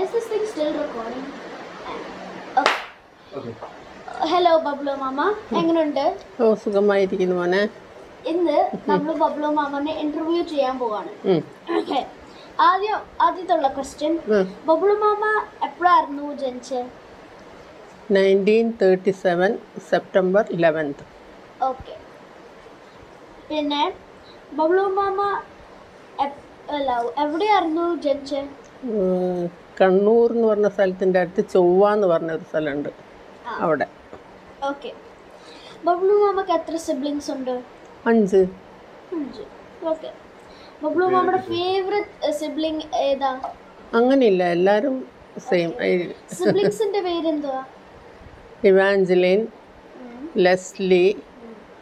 Is this thing still recording? Okay. Hello Bablu mama, എങ്ങനെയുണ്ട്? സുഖമായിരിക്കുന്നു മോനെ. ഇന്ന് നമ്മൾ ബബ്ലു മാമനെ ഇന്റർവ്യൂ ചെയ്യാൻ പോവാണ്. ഓക്കെ, ആദ്യത്തുള്ള ക്വസ്റ്റ്യൻ, ബബ്ലു മാമ എപ്പോഴായിരുന്നു ജനിച്ചത്? 1937 സെപ്റ്റംബർ 11th. ഓക്കെ, പിന്നെ ബബ്ലു മാമ എവിടെയായിരുന്നു ജനിച്ചത്? കണ്ണൂർ എന്ന് പറഞ്ഞ സ്ഥലത്തിൻ്റെ അടുത്ത് ചൊവ്വ എന്ന് പറഞ്ഞൊരു സ്ഥലമുണ്ട്, അവിടെ. ഓക്കെ, ബബ്ലു മാമക്ക് എത്ര സിബ്ലിങ്സ് ഉണ്ട്? 5. ഓക്കെ, ബബ്ലു മാമയുടെ ഫേവറേറ്റ് സിബ്ലിംഗ് ഏതാ? അങ്ങനെയില്ല, എല്ലാവരും സെയിം. സിബ്ലിങ്സിന്റെ പേരെന്തുവാ? Evangeline, Leslie,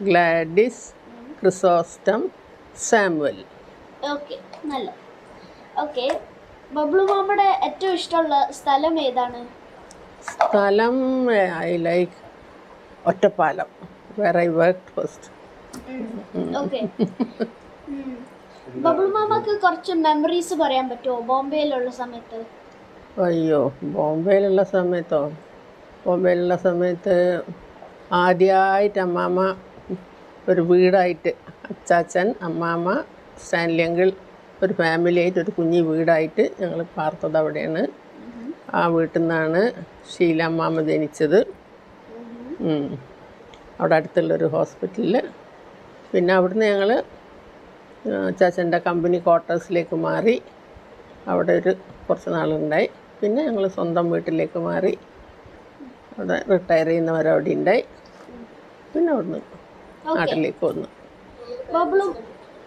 Gladys, Chrysostom, Samuel. Okay, നല്ല. ഓക്കെ, ബബ്ലു മാമയുടെ ഏറ്റവും ഇഷ്ടമുള്ള സ്ഥലം ഏതാണ്? സ്ഥലം I like Ottapalam, where I work first. Okay, Bablu മാമക്ക് കുറച്ച് മെമ്മറീസ് പറയാൻ പറ്റുമോ ബോംബെയിലുള്ള സമയത്ത്? അയ്യോ, ബോംബെയിലുള്ള സമയത്ത് ആദ്യമായിട്ട് അമ്മാമ്മ ഒരു വീടായിട്ട്, അച്ചാച്ചൻ, അമ്മാമ്മ, സ്റ്റാൻലി അങ്കിൾ, ഒരു ഫാമിലിയായിട്ട് ഒരു കുഞ്ഞി വീടായിട്ട് ഞങ്ങൾ പാർത്തത് അവിടെയാണ്. ആ വീട്ടിൽ നിന്നാണ് ഷീല അമ്മാമ്മ ജനിച്ചത്. അവിടെ അടുത്തുള്ളൊരു ഹോസ്പിറ്റലിൽ. പിന്നെ അവിടുന്ന് ഞങ്ങൾ അച്ചാച്ചൻ്റെ കമ്പനി ക്വാർട്ടേഴ്സിലേക്ക് മാറി, അവിടെ കുറച്ച് നാളുണ്ടായി. പിന്നെ ഞങ്ങൾ സ്വന്തം വീട്ടിലേക്ക് മാറി, അവിടെ റിട്ടയർ ചെയ്യുന്നവർ അവിടെ ഉണ്ടായി. പിന്നെ അവിടുന്ന് നാട്ടിലേക്ക് വന്നു.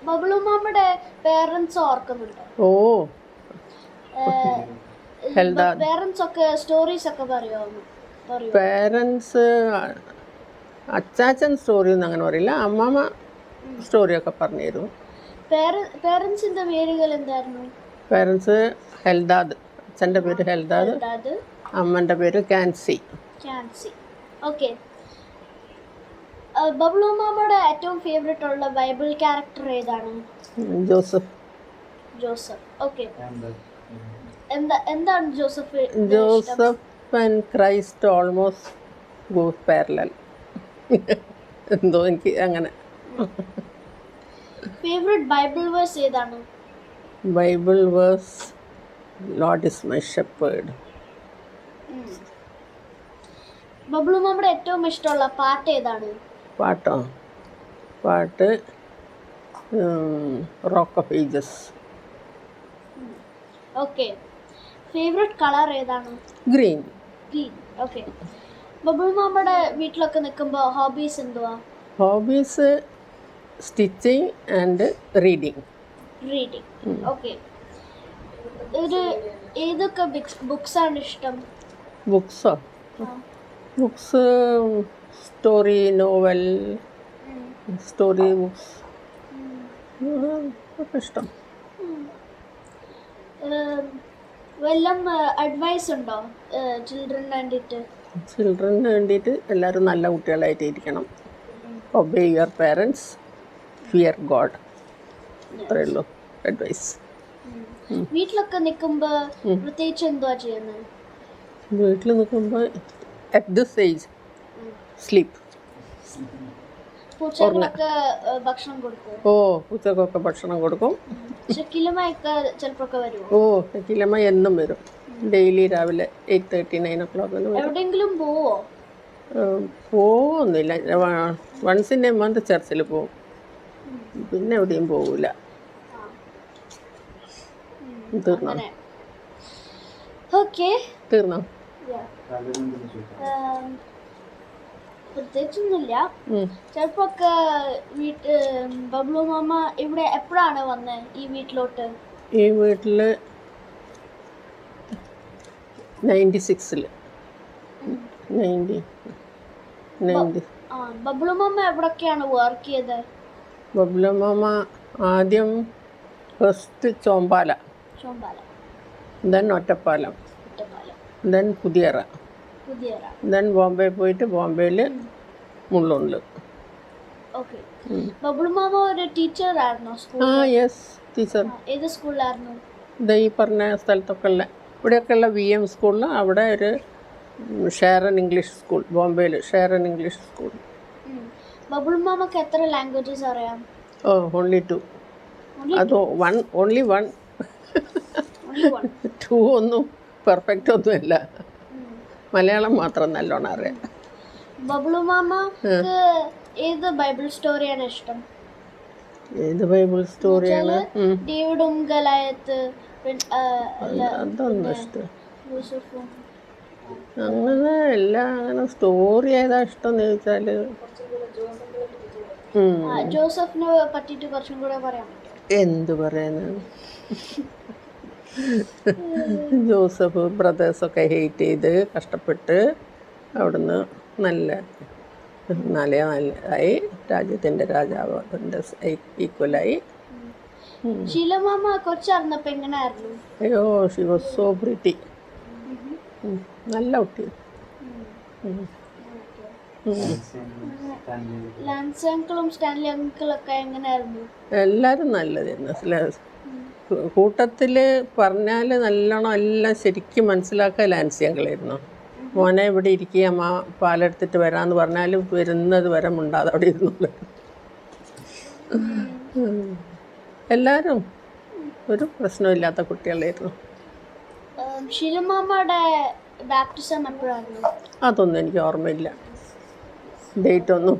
ബബ്ലു മാമയുടെ പേരൻസ് ഓർക്കുന്നുണ്ടോ? ഓ, പേരൻസ് ഒക്കെ സ്റ്റോറീസ് ഒക്കെ പറയുമോ? പേരൻസ്, അച്ചാച്ചൻ സ്റ്റോറി ഒന്നും അങ്ങനെ പറയില്ല, അമ്മാമ്മ സ്റ്റോറിയൊക്കെ പറഞ്ഞു തരും. പേരൻസിന്റെ പേരുകൾ എന്തായിരുന്നു? പേരൻസ് ഹെൽദാദ്, അച്ഛൻ്റെ പേര് ഹെൽദാദ്, അമ്മൻ്റെ പേര് കാൻസി. ഓക്കെ, ബബ്ലു മാമയുടെ ഏറ്റവും ഫേവറേറ്റ് ഉള്ള ബൈബിൾ ക്യാരക്ടർ ഏതാണ്? ജോസഫ്. ഓക്കെ, എന്താണ് Joseph and Christ almost go parallel. എന്തോ എനിക്ക് അങ്ങനെ. ഫേവറേറ്റ് ബൈബിൾ വേഴ്സ് ഏതാണ്? Bible verse Lord is my shepherd. Bablu മാമയുടെ ഏറ്റവും ഇഷ്ടമുള്ള പാട്ട് ഏതാണ്? പാട്ട് Rock of Ages. Okay, favourite colour ഏതാണ്? ഗ്രീൻ. ഓക്കെ, ബബ്ലു മാമയുടെ വീട്ടിലൊക്കെ നിൽക്കുമ്പോൾ ഹോബീസ് എന്തുവാ? Hobbies stitching and reading. Okay, ഏതൊക്കെ ബുക്സ് ആണ് ഇഷ്ടം? Books story novel, story books ഒക്കെ ഇഷ്ടം. വല്ലം അഡ്വൈസ് ഉണ്ടോ ചിൽഡ്രന് വേണ്ടിയിട്ട്? എല്ലാവരും നല്ല കുട്ടികളായിട്ട് ഇരിക്കണം. Obey your parents, fear God. അത്രയേ ഉള്ളൂ അഡ്വൈസ്. വീട്ടിലൊക്കെ നിൽക്കുമ്പോൾ പ്രത്യേകിച്ച് എന്തുവാ ചെയ്യുന്നത്? വീട്ടിൽ നിൽക്കുമ്പോൾ അറ്റ് ദിസ് ഏജ് സ്ലീപ്പ്. പൂച്ചകൾക്ക് ഭക്ഷണം കൊടുക്കും? ഓ, പൂച്ചക്കൊക്കെ ഭക്ഷണം കൊടുക്കും. കിലമയൊക്കെ ചിലപ്പോൾ വരുമോ? ഓ, കിലമ എന്നും വരും. ഡെയിലി രാവിലെ 8:30 9 o'clock. എവിടെയെങ്കിലും പോവോ? പോവൊന്നുമില്ല, വൺസ് ഇൻ എ മന്ത് ചർച്ചിൽ പോവും, പിന്നെ എവിടെയും പോവില്ല. തീർന്നോ? പ്രത്യേകിച്ചൊന്നുമില്ല. ചിലപ്പോ ബബ്ലു മാമ ഇവിടെ എപ്പോഴാണ് വന്നത് ഈ വീട്ടിലോട്ട്? ഈ വീട്ടില് 96. ബബ്ലു മാമ എവിടൊക്കെയാണ് വർക്ക് ചെയ്തത്? ബബ്ലു മാമ ആദ്യം first Chombala, then Ottapalam, then Puthiyara, then Bombay പോയിട്ട് ബോംബെയിൽ മുള്ളുണ്ട്. ബബ്ലു മാമ ഒരു ടീച്ചർ ആയിരുന്നോ? Yes, teacher. ഏത് സ്കൂളിലായിരുന്നു? ഈ പറഞ്ഞ സ്ഥലത്തൊക്കെ ഉള്ള ഇവിടെയൊക്കെയുള്ള VM സ്കൂളിൽ അവിടെ ഒരു ഷെയറൻ ഇംഗ്ലീഷ് സ്കൂൾ, ബോംബെയിൽ ഷെയറൻ ഇംഗ്ലീഷ് സ്കൂൾ. ബബിൾ മാമക്ക് എത്ര ലാംഗ്വേജസ് അറിയാം? ഓൺലി 2. അത് ഓൺലി 1. 2 ഒന്നും പെർഫെക്റ്റ് ഒന്നുമല്ല. മലയാളം മാത്രം നല്ലോണം അറിയാം. ബബിളു മാമക്ക് ഏത് ബൈബിൾ സ്റ്റോറിയാണ് ഇഷ്ടം? ഏത് ബൈബിൾ സ്റ്റോറിയാണ്? ഡേവിഡും ഗലായത്ത്, അതൊന്നും ഇഷ്ടം. യൂസഫും. അങ്ങനെ എല്ലാം അങ്ങനെ സ്റ്റോറി ഏതാ ഇഷ്ടം എന്ന് ചോദിച്ചാൽ ജോസഫിനെ പറ്റിയിട്ട് കുറച്ചും കൂടെ പറയാൻ പറ്റും. എന്ത് പറയാനാണ്? ജോസഫ് ബ്രദേഴ്സൊക്കെ ഹെയ്റ്റ് ചെയ്ത് കഷ്ടപ്പെട്ട് അവിടുന്ന് നല്ലതായി രാജ്യത്തിൻ്റെ രാജാവ് അതിൻ്റെ ഈക്വലായി. ശീലമാമ കുറച്ചറിഞ്ഞപ്പോ എങ്ങനെയായിരുന്നു? അയ്യോ, ഷി വാസ് സോ പ്രിറ്റി. നല്ല കുട്ടി. ലാൻസ് അങ്കിളും സ്റ്റാൻലി അങ്കിളൊക്കെ എങ്ങനെയായിരുന്നു? എല്ലാവരും നല്ലതായിരുന്നു. കൂട്ടത്തിൽ പറഞ്ഞാൽ നല്ലോണം എല്ലാം ശരിക്കും മനസ്സിലാക്കാൻ ലാൻസി അങ്കിളായിരുന്നു. മോനെ ഇവിടെ ഇരിക്കുക, അമ്മ പാലെടുത്തിട്ട് വരാമെന്ന് പറഞ്ഞാലും വരുന്നത് വരെ മുണ്ടാതെ അവിടെ ഇരുന്നുള്ളൂ. എല്ലാവരും ഒരു പ്രശ്നമില്ലാത്ത കുട്ടികളായിരുന്നു. ശീലമാമയുടെ ബാപ്റ്റിസം എപ്പോഴായിരുന്നു? അതൊന്നും എനിക്ക് ഓർമ്മയില്ല, ഡേറ്റ് ഒന്നും.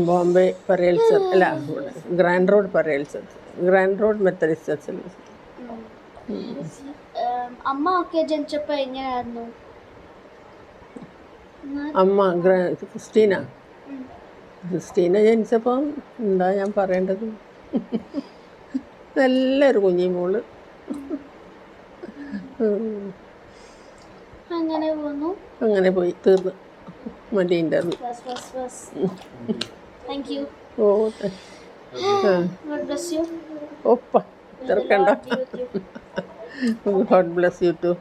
ബോംബെ പരേൽ ചർച്ച് അല്ല, Grant Road Parel church, Grant Road Methodist ചർച്ചിൽ. അമ്മ ഒക്കെ ജനിച്ചപ്പോ എങ്ങനെയായിരുന്നു? അമ്മ ക്രിസ്റ്റീന ജനിച്ചപ്പോൾ എന്താ ഞാൻ പറയേണ്ടത്? നല്ലൊരു കുഞ്ഞിമോള്. അങ്ങനെ പോയി തീർന്നു മതി ഇൻ്റർവ്യൂ. ഒപ്പ തിരക്കണ്ട. God bless you too.